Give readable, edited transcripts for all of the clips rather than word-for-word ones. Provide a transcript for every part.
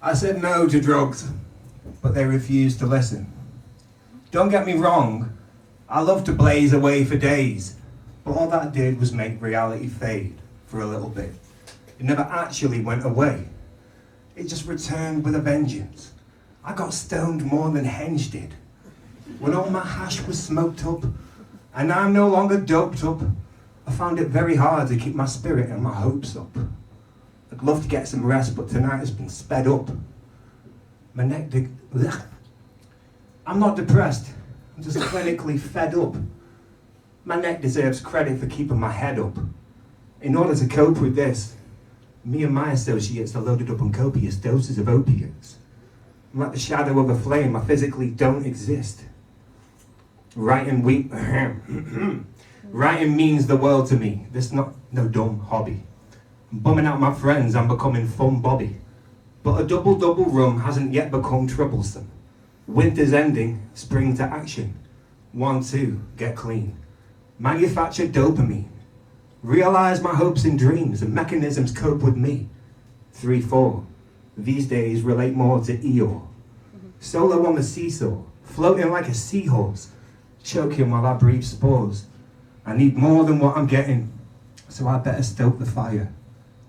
I said no to drugs, but they refused to listen. Don't get me wrong, I love to blaze away for days, but all that did was make reality fade for a little bit. It never actually went away. It just returned with a vengeance. I got stoned more than Henge did. When all my hash was smoked up, and I'm no longer doped up, I found it very hard to keep my spirit and my hopes up. I'd love to get some rest, but tonight has been sped up. My neck I'm not depressed, I'm just clinically fed up. My neck deserves credit for keeping my head up. In order to cope with this, me and my associates are loaded up on copious doses of opiates. I'm like the shadow of a flame, I physically don't exist. Writing means the world to me. This is not no dumb hobby. I'm bumming out my friends, I'm becoming fun Bobby. But a double rum hasn't yet become troublesome. Winter's ending, spring to action. 1, 2, get clean. Manufacture dopamine. Realize my hopes and dreams and mechanisms cope with me. 3, 4, these days relate more to Eeyore. Solo on the seesaw, floating like a seahorse, choking while I breathe spores. I need more than what I'm getting, so I better stoke the fire.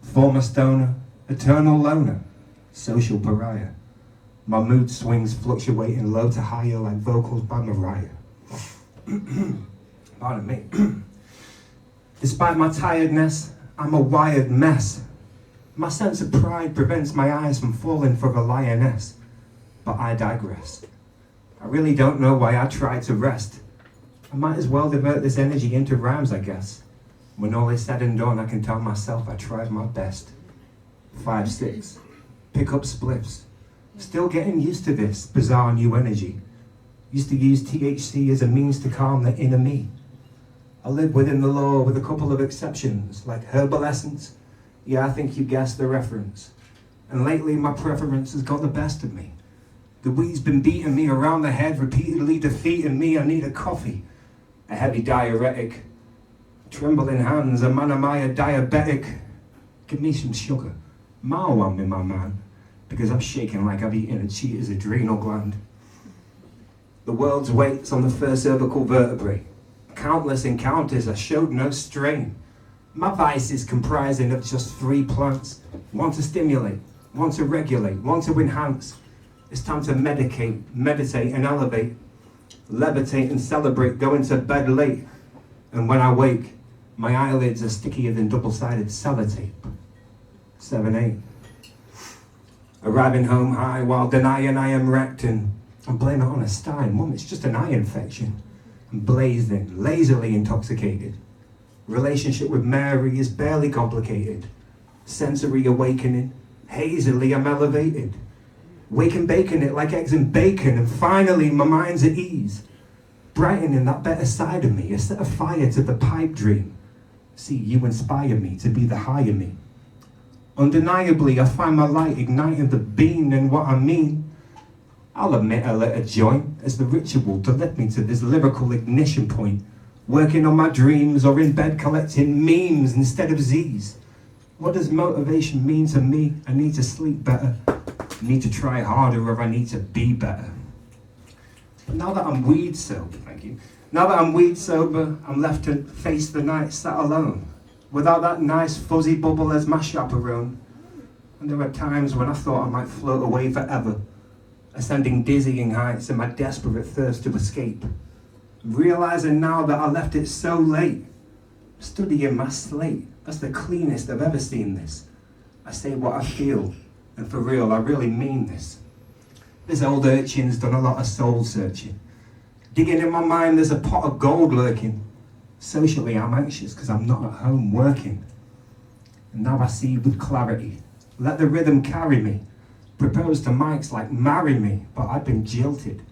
Former stoner, eternal loner, social pariah. My mood swings fluctuating low to higher like vocals by Mariah. Pardon me. Despite my tiredness, I'm a wired mess. My sense of pride prevents my eyes from falling for a lioness. But I digress. I really don't know why I tried to rest. I might as well divert this energy into rhymes, I guess. When all is said and done, I can tell myself I tried my best. 5, 6, pick up spliffs. Still getting used to this bizarre new energy. Used to use THC as a means to calm the inner me. I live within the law with a couple of exceptions, like herbal essence. Yeah, I think you guessed the reference. And lately my preference has got the best of me. The weed's been beating me around the head, repeatedly defeating me. I need a coffee, a heavy diuretic. Trembling hands, a man am I a diabetic. Give me some sugar, mild one, my man, because I'm shaking like I've eaten a cheetah's adrenal gland. The world's weight's on the first cervical vertebrae. Countless encounters, I showed no strain. My vice is comprising of just 3 plants. One to stimulate, one to regulate, one to enhance. It's time to medicate, meditate and elevate. Levitate and celebrate, going to bed late. And when I wake, my eyelids are stickier than double-sided sellotape. 7, 8. Arriving home high while denying I am wrecked, and I'm blaming it on a stein. Mum, it's just an eye infection. I'm blazing, lazily intoxicated. Relationship with Mary is barely complicated. Sensory awakening, hazily I'm elevated. Wake and baking it like eggs and bacon, and finally my mind's at ease. Brightening that better side of me, a set of fire to the pipe dream. See, you inspire me to be the higher me. Undeniably, I find my light igniting the beam, and what I mean, I'll admit I lit a joint as the ritual to lift me to this lyrical ignition point, working on my dreams or in bed collecting memes instead of Z's. What does motivation mean to me? I need to sleep better, I need to try harder, or I need to be better. Now that I'm weed sober, thank you. Now that I'm weed sober, I'm left to face the night sat alone, without that nice fuzzy bubble as my chaperone. And there were times when I thought I might float away forever, ascending dizzying heights in my desperate thirst to escape. Realizing now that I left it so late, studying my slate, that's the cleanest I've ever seen this. I say what I feel, and for real, I really mean this. This old urchin's done a lot of soul searching. Digging in my mind, there's a pot of gold lurking. Socially, I'm anxious because I'm not at home working. And now I see with clarity. Let the rhythm carry me. Propose to mics like marry me, but I've been jilted.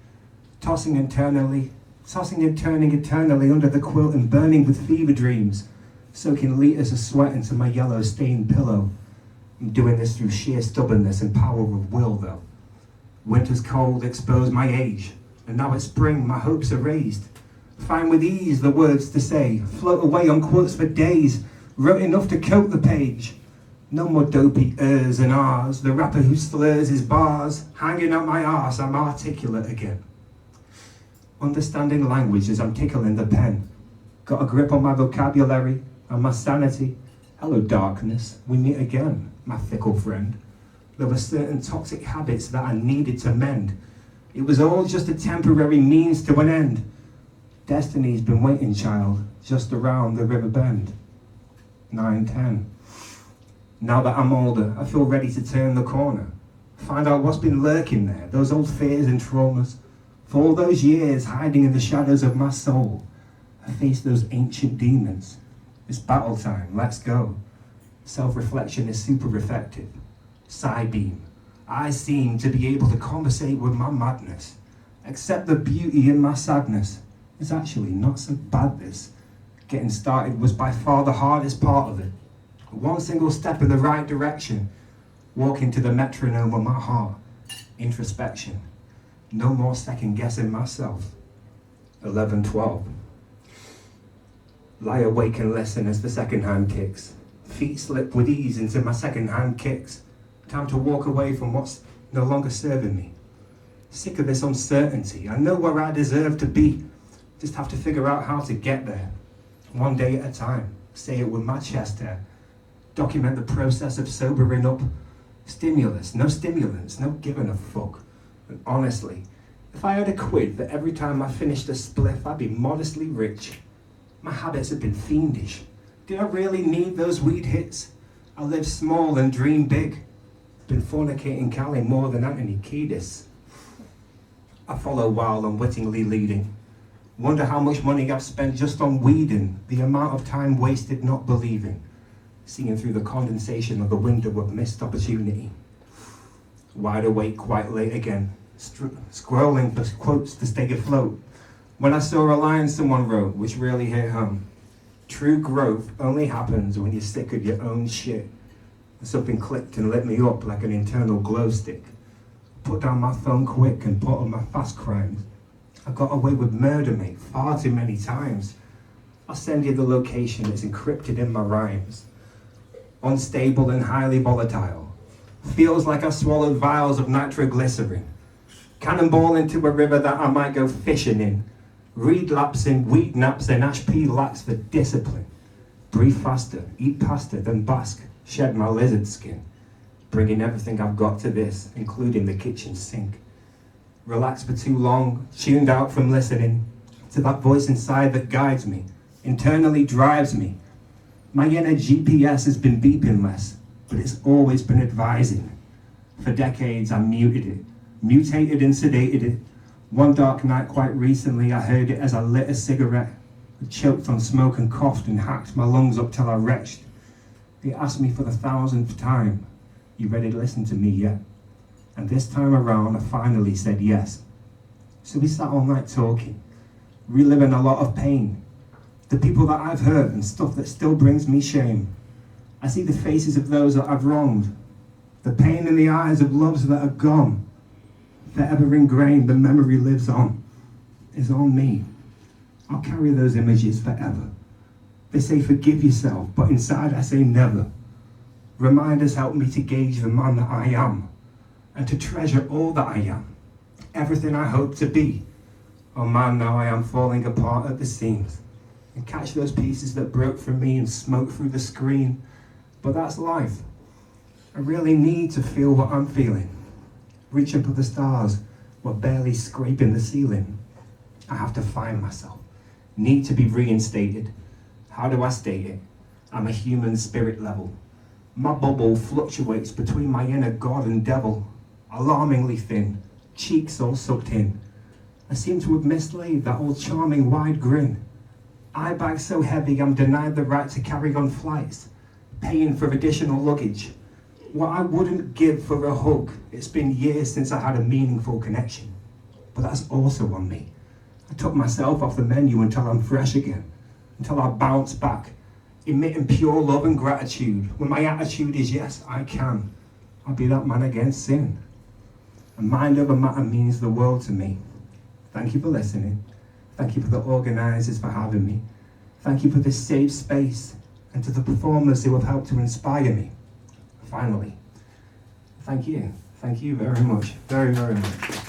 Tossing and turning eternally under the quilt and burning with fever dreams. Soaking liters of sweat into my yellow stained pillow. I'm doing this through sheer stubbornness and power of will though. Winter's cold exposed my age, and now it's spring, my hopes are raised. Find with ease the words to say, float away on quotes for days, wrote enough to coat the page. No more dopey ers and ahs, the rapper who slurs his bars. Hanging out my arse, I'm articulate again. Understanding language as I'm tickling the pen. Got a grip on my vocabulary and my sanity. Hello darkness, we meet again, my fickle friend. There were certain toxic habits that I needed to mend. It was all just a temporary means to an end. Destiny's been waiting, child, just around the river bend. 9-10. Now that I'm older, I feel ready to turn the corner. Find out what's been lurking there, those old fears and traumas. For all those years hiding in the shadows of my soul, I face those ancient demons. It's battle time, let's go. Self-reflection is super effective. Side beam. I seem to be able to conversate with my madness. Accept the beauty in my sadness. It's actually not so bad, this. Getting started was by far the hardest part of it. One single step in the right direction. Walking to the metronome of my heart. Introspection. No more second guessing myself. 11-12. Lie awake and listen as the second hand kicks. Feet slip with ease into my second hand kicks. Time to walk away from what's no longer serving me. Sick of this uncertainty. I know where I deserve to be. Just have to figure out how to get there. One day at a time. Say it with my chest hair. Document the process of sobering up. Stimulus, no stimulants, no giving a fuck. And honestly, if I had a quid for every time I finished a spliff, I'd be modestly rich. My habits have been fiendish. Did I really need those weed hits? I live small and dream big. Been fornicating Cali more than Anthony Kiedis. I follow while unwittingly leading. Wonder how much money I've spent just on weeding. The amount of time wasted not believing. Seeing through the condensation of the window of missed opportunity. Wide awake quite late again. Scrolling for quotes to stay afloat. When I saw a line someone wrote, which really hit home. True growth only happens when you're sick of your own shit. Something clicked and lit me up like an internal glow stick. Put down my phone quick and put on my fast crimes. I got away with murder, mate, far too many times. I'll send you the location, it's encrypted in my rhymes. Unstable and highly volatile. Feels like I swallowed vials of nitroglycerin. Cannonball into a river that I might go fishing in. Read laps in, weed naps in, Ash P lacks the discipline. Breathe faster, eat pasta, then bask, shed my lizard skin. Bringing everything I've got to this, including the kitchen sink. Relaxed for too long, tuned out from listening to that voice inside that guides me, internally drives me. My inner GPS has been beeping less, but it's always been advising. For decades I muted it, mutated and sedated it. One dark night quite recently I heard it as I lit a cigarette. I choked on smoke and coughed and hacked my lungs up till I retched. It asked me for the 1000th time, you ready to listen to me yet? And this time around I finally said yes. So we sat all night talking, reliving a lot of pain. The people that I've hurt and stuff that still brings me shame. I see the faces of those that I've wronged. The pain in the eyes of loves that are gone. Forever ingrained, the memory lives on. Is on me. I'll carry those images forever. They say forgive yourself, but inside I say never. Reminders help me to gauge the man that I am, and to treasure all that I am, everything I hope to be. Oh man, now I am falling apart at the seams, and catch those pieces that broke from me and smoke through the screen. But that's life. I really need to feel what I'm feeling. Reaching for the stars, while barely scraping the ceiling. I have to find myself, need to be reinstated. How do I state it? I'm a human spirit level. My bubble fluctuates between my inner God and devil, alarmingly thin, cheeks all sucked in. I seem to have mislaid that old charming wide grin. Eye bag so heavy I'm denied the right to carry on flights, paying for additional luggage. What I wouldn't give for a hug. It's been years since I had a meaningful connection. But that's also on me. I took myself off the menu until I'm fresh again, until I bounce back, emitting pure love and gratitude. When my attitude is yes, I can. I'll be that man against sin. And mind over matter means the world to me. Thank you for listening. Thank you for the organisers for having me. Thank you for this safe space, and to the performers who have helped to inspire me. finally. Thank you very much, very, very much.